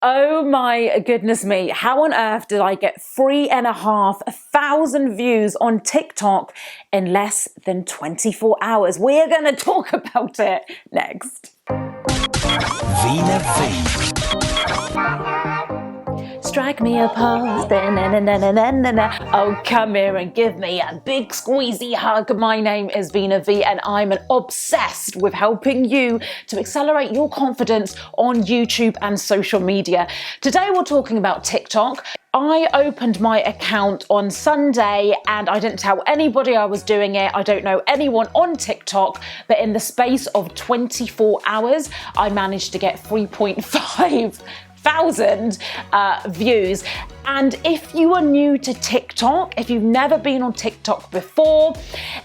Oh my goodness me, how on earth did I get 3,500 views on TikTok in less than 24 hours? We're going to talk about it next. Veena V. Strike me a pose, oh come here and give me a big squeezy hug. My name is Veena V and I'm obsessed with helping you to accelerate your confidence on YouTube and social media. Today we're talking about TikTok. I opened my account on Sunday and I didn't tell anybody I was doing it. I don't know anyone on TikTok, but in the space of 24 hours, I managed to get 3,500 views. And if you are new to TikTok, if you've never been on TikTok before,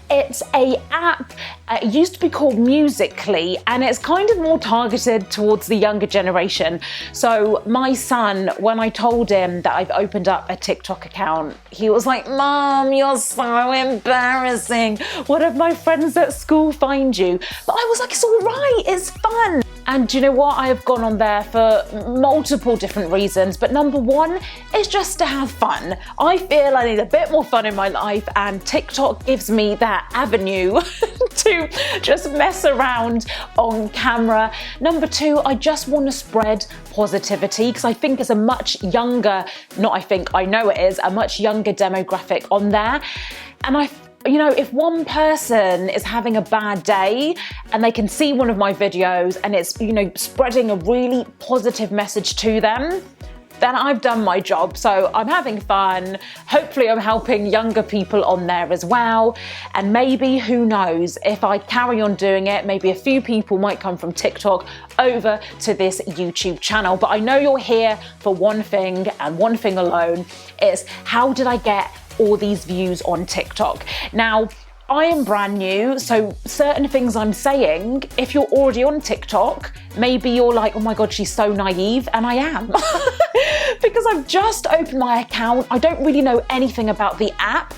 it's an app, it used to be called Musical.ly, and it's kind of more targeted towards the younger generation. So my son, when I told him that I've opened up a TikTok account, he was like, "Mom, you're so embarrassing. What if my friends at school find you?" But I was like, it's all right, it's fun. And do you know what? I have gone on there for multiple different reasons, but number one is just to have fun. I feel I need a bit more fun in my life, and TikTok gives me that avenue to just mess around on camera. Number two, I just want to spread positivity because I think it's a much younger, I know it is, a much younger demographic on there. And if one person is having a bad day and they can see one of my videos and it's, spreading a really positive message to them, then I've done my job. So I'm having fun. Hopefully I'm helping younger people on there as well. And maybe, who knows, if I carry on doing it, maybe a few people might come from TikTok over to this YouTube channel. But I know you're here for one thing and one thing alone. It's how did I get all these views on TikTok? Now, I am brand new, so certain things I'm saying, if you're already on TikTok, maybe you're like, oh my God, she's so naive, and I am. Because I've just opened my account, I don't really know anything about the app,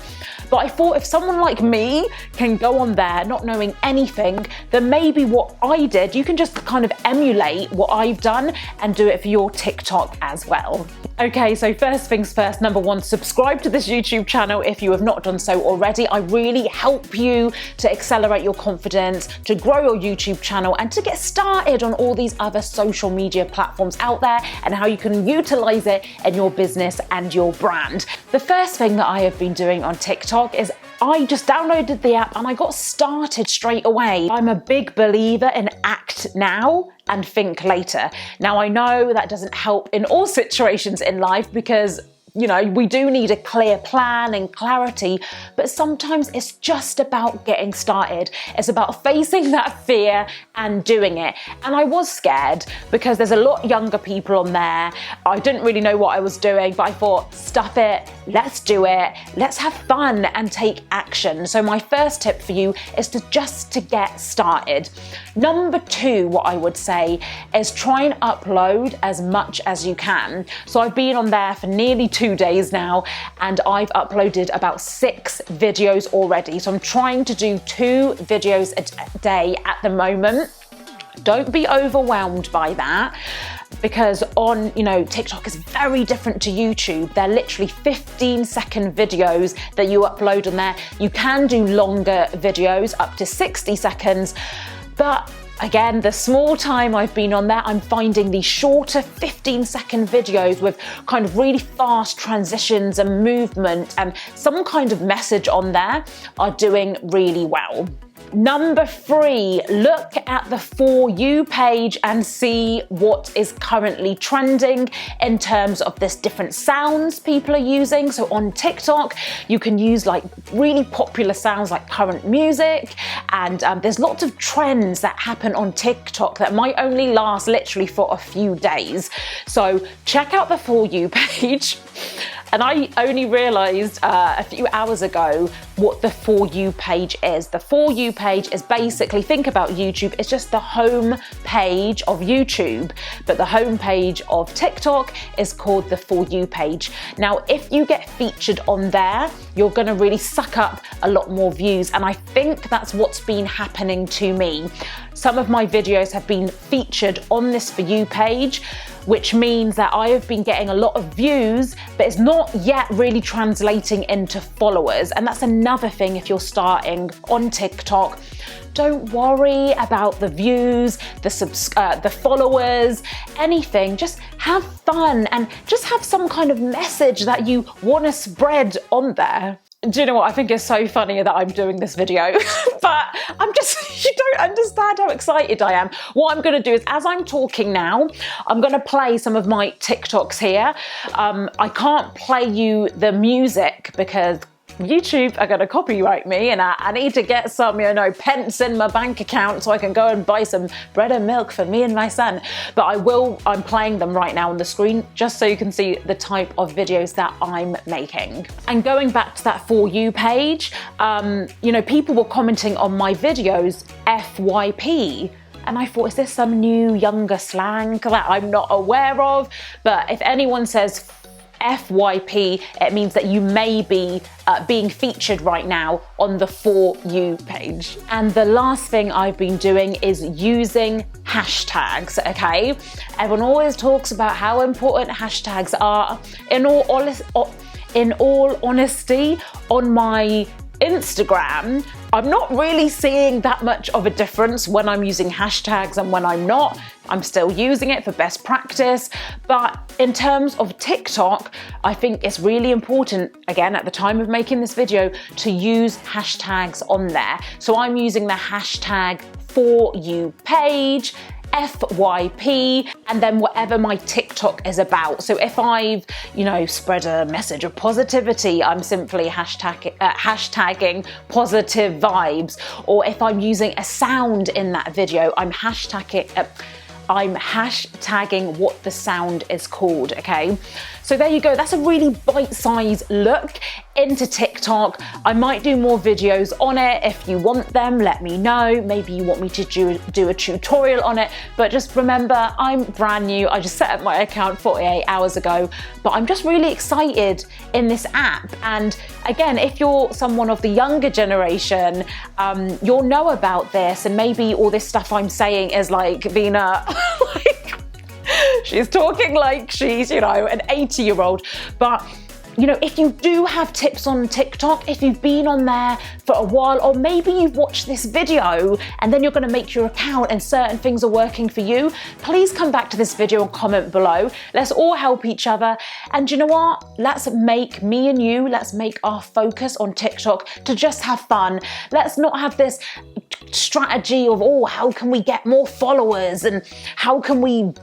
but I thought if someone like me can go on there not knowing anything, then maybe what I did, you can just kind of emulate what I've done and do it for your TikTok as well. Okay, so first things first, number one, subscribe to this YouTube channel if you have not done so already. I really help you to accelerate your confidence, to grow your YouTube channel, and to get started on all these other social media platforms out there and how you can utilize it in your business and your brand. The first thing that I have been doing on TikTok is I just downloaded the app and I got started straight away. I'm a big believer in act now and think later. Now, I know that doesn't help in all situations in life because we do need a clear plan and clarity, but sometimes it's just about getting started. It's about facing that fear and doing it. And I was scared because there's a lot younger people on there. I didn't really know what I was doing, but I thought, stuff it, let's do it, let's have fun and take action. So my first tip for you is to get started. Number two, what I would say is try and upload as much as you can. So I've been on there for nearly 2 days now and I've uploaded about 6 videos already. So I'm trying to do 2 videos a day at the moment. Don't be overwhelmed by that, because on, TikTok is very different to YouTube. They're literally 15-second videos that you upload on there. You can do longer videos up to 60 seconds, but again, the small time I've been on there, I'm finding these shorter 15-second videos with kind of really fast transitions and movement and some kind of message on there are doing really well. Number 3, look at the For You page and see what is currently trending in terms of this different sounds people are using. So on TikTok, you can use like really popular sounds like current music, and there's lots of trends that happen on TikTok that might only last literally for a few days. So check out the For You page. And I only realized a few hours ago what the For You page is. The For You page is basically, think about YouTube, it's just the home page of YouTube, but the home page of TikTok is called the For You page. Now, if you get featured on there, you're gonna really suck up a lot more views, and I think that's what's been happening to me. Some of my videos have been featured on this For You page, which means that I have been getting a lot of views, but it's not yet really translating into followers. And that's another thing if you're starting on TikTok. Don't worry about the views, the followers, anything. Just have fun and just have some kind of message that you want to spread on there. Do you know what? I think it's so funny that I'm doing this video, but you don't understand how excited I am. What I'm going to do is, as I'm talking now, I'm going to play some of my TikToks here. I can't play you the music because YouTube are going to copyright me, and I need to get some, pence in my bank account so I can go and buy some bread and milk for me and my son. But I'm playing them right now on the screen just so you can see the type of videos that I'm making. And going back to that For You page, people were commenting on my videos, FYP. And I thought, is this some new younger slang that I'm not aware of? But if anyone says FYP, it means that you may be being featured right now on the For You page. And the last thing I've been doing is using hashtags, okay? Everyone always talks about how important hashtags are. In all honesty, on my Instagram, I'm not really seeing that much of a difference when I'm using hashtags and when I'm not. I'm still using it for best practice, but in terms of TikTok, I think it's really important, again, at the time of making this video, to use hashtags on there. So I'm using the hashtag FORYOUPAGE, FYP, and then whatever my TikTok is about. So if I've, spread a message of positivity, I'm simply hashtagging positive vibes. Or if I'm using a sound in that video, I'm hashtagging what the sound is called, okay? So there you go, that's a really bite-sized look into TikTok. I might do more videos on it. If you want them, let me know. Maybe you want me to do a tutorial on it, but just remember, I'm brand new. I just set up my account 48 hours ago, but I'm just really excited in this app. And again, if you're someone of the younger generation, you'll know about this, and maybe all this stuff I'm saying is like Veena, she's talking like she's, an 80-year-old. But if you do have tips on TikTok, if you've been on there for a while, or maybe you've watched this video and then you're going to make your account and certain things are working for you, please come back to this video and comment below. Let's all help each other. And you know what? Let's make our focus on TikTok to just have fun. Let's not have this strategy of, how can we get more followers and how can we,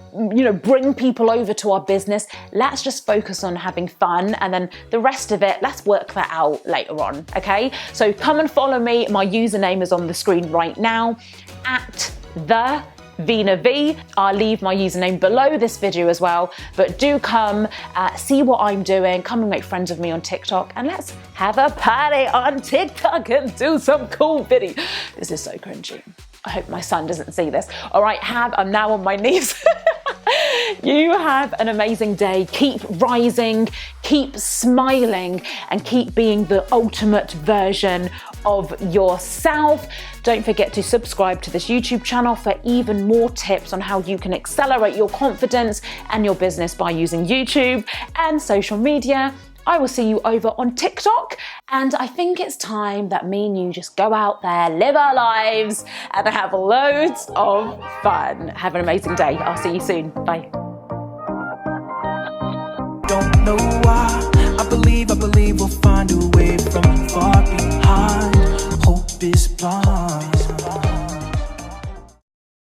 bring people over to our business. Let's just focus on having fun, and then the rest of it, let's work that out later on, okay? So come and follow me. My username is on the screen right now, at the Veena V. I'll leave my username below this video as well, but do come see what I'm doing. Come and make friends with me on TikTok, and let's have a party on TikTok and do some cool videos. This is so cringy. I hope my son doesn't see this. All right, I'm now on my knees. You have an amazing day. Keep rising, keep smiling, and keep being the ultimate version of yourself. Don't forget to subscribe to this YouTube channel for even more tips on how you can accelerate your confidence and your business by using YouTube and social media. I will see you over on TikTok, and I think it's time that me and you just go out there, live our lives, and have loads of fun. Have an amazing day. I'll see you soon. Bye. Don't know why. I believe we'll find a way from far behind. Hope is blind.